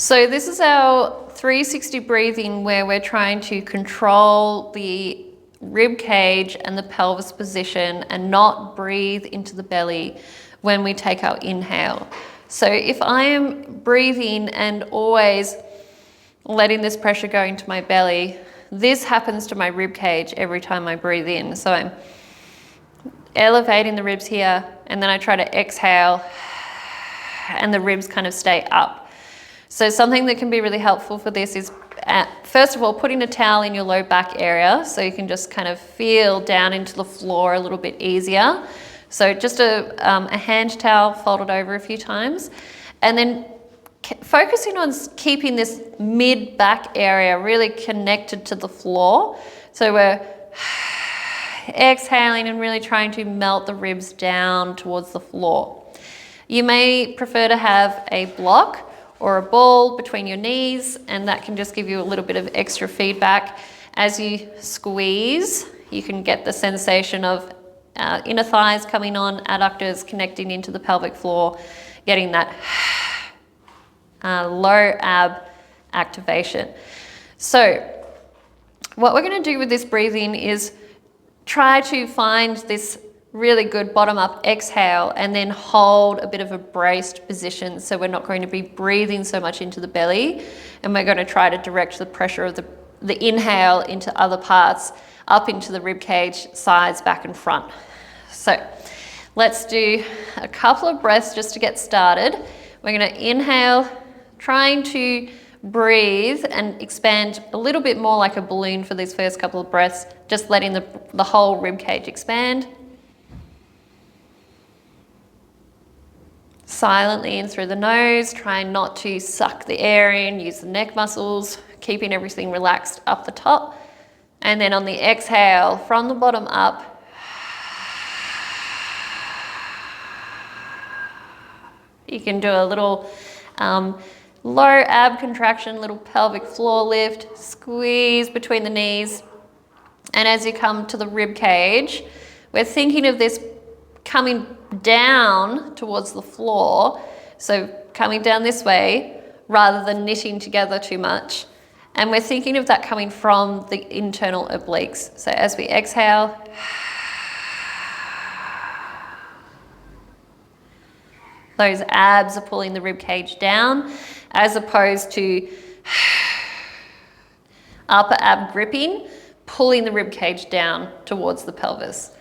So this is our 360 breathing where we're trying to control the rib cage and the pelvis position and not breathe into the belly when we take our inhale. So if I am breathing and always letting this pressure go into my belly, this happens to my rib cage every time I breathe in. So I'm elevating the ribs here, and then I try to exhale and the ribs kind of stay up. So something that can be really helpful for this is, first of all, putting a towel in your low back area so you can just kind of feel down into the floor a little bit easier. So just a hand towel folded over a few times, and then focusing on keeping this mid back area really connected to the floor. So we're exhaling and really trying to melt the ribs down towards the floor. You may prefer to have a block or a ball between your knees, and that can just give you a little bit of extra feedback. As you squeeze, you can get the sensation of inner thighs coming on, adductors connecting into the pelvic floor, getting that low ab activation. So what we're going to do with this breathing is try to find this really good bottom up exhale and then hold a bit of a braced position, so we're not going to be breathing so much into the belly, and we're going to try to direct the pressure of the inhale into other parts, up into the rib cage, sides, back and front. So let's do a couple of breaths just to get started. We're going to inhale, trying to breathe and expand a little bit more like a balloon for these first couple of breaths, just letting the whole rib cage expand. Silently in through the nose, trying not to suck the air in, use the neck muscles, keeping everything relaxed up the top. And then on the exhale, from the bottom up, you can do a little low ab contraction, little pelvic floor lift, squeeze between the knees. And as you come to the rib cage, we're thinking of this coming down towards the floor, so coming down this way rather than knitting together too much. And we're thinking of that coming from the internal obliques. So as we exhale, those abs are pulling the rib cage down, as opposed to upper ab gripping, pulling the rib cage down towards the pelvis.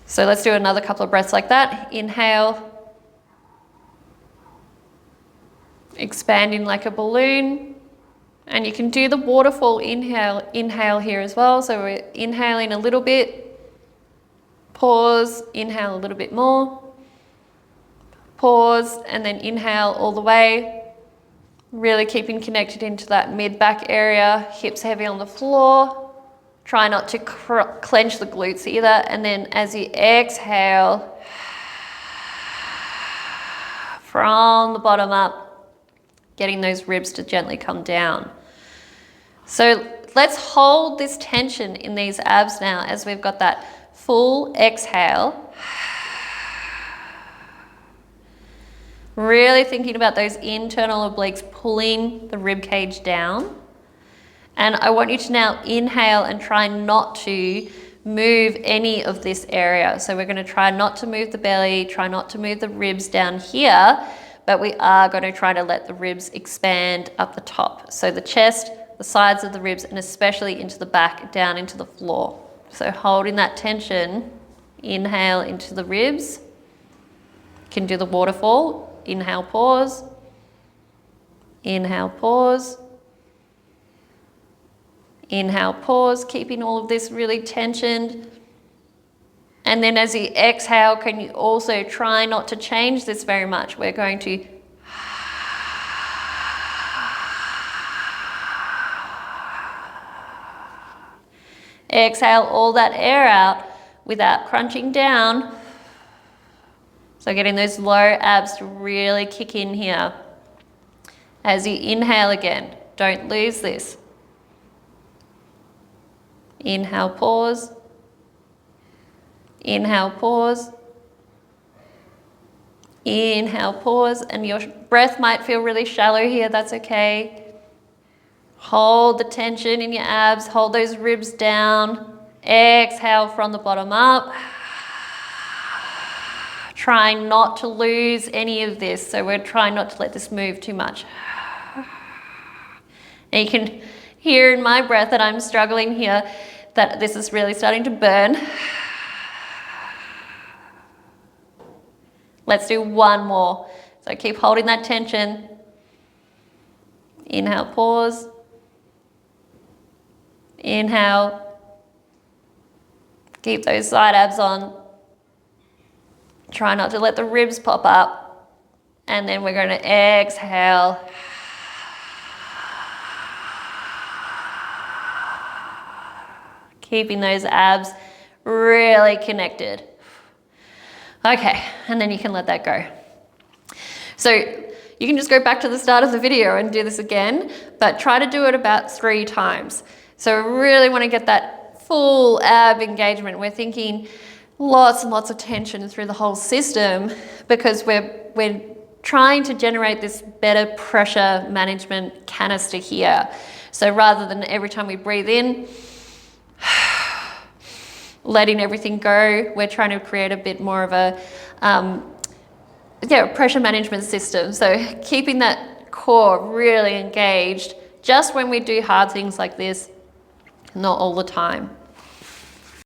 So let's do another couple of breaths like that. Inhale, expanding like a balloon. And you can do the waterfall inhale here as well. So we're inhaling a little bit, pause, inhale a little bit more, pause, and then inhale all the way. Really keeping connected into that mid-back area, hips heavy on the floor. Try not to clench the glutes either. And then as you exhale, from the bottom up, getting those ribs to gently come down. So let's hold this tension in these abs now as we've got that full exhale. Really thinking about those internal obliques pulling the rib cage down. And I want you to now inhale and try not to move any of this area. So we're going to try not to move the belly, try not to move the ribs down here, but we are going to try to let the ribs expand up the top. So the chest, the sides of the ribs, and especially into the back, down into the floor. So holding that tension, inhale into the ribs. You can do the waterfall. Inhale, pause. Inhale, pause. Inhale, pause, keeping all of this really tensioned. And then as you exhale, can you also try not to change this very much? We're going to exhale all that air out without crunching down. So getting those low abs to really kick in here. As you inhale again, don't lose this. Inhale, pause. Inhale, pause. Inhale, pause, and your breath might feel really shallow here, that's okay. Hold the tension in your abs, hold those ribs down. Exhale from the bottom up. Trying not to lose any of this, so we're trying not to let this move too much. And you can hear in my breath that I'm struggling here, that this is really starting to burn. Let's do one more. So keep holding that tension. Inhale, pause. Inhale. Keep those side abs on. Try not to let the ribs pop up. And then we're going to exhale. Keeping those abs really connected. Okay, and then you can let that go. So you can just go back to the start of the video and do this again, but try to do it about 3 times. So we really want to get that full ab engagement. We're thinking lots and lots of tension through the whole system because we're trying to generate this better pressure management canister here. So rather than every time we breathe in, letting everything go, we're trying to create a bit more of a pressure management system. So keeping that core really engaged just when we do hard things like this, not all the time.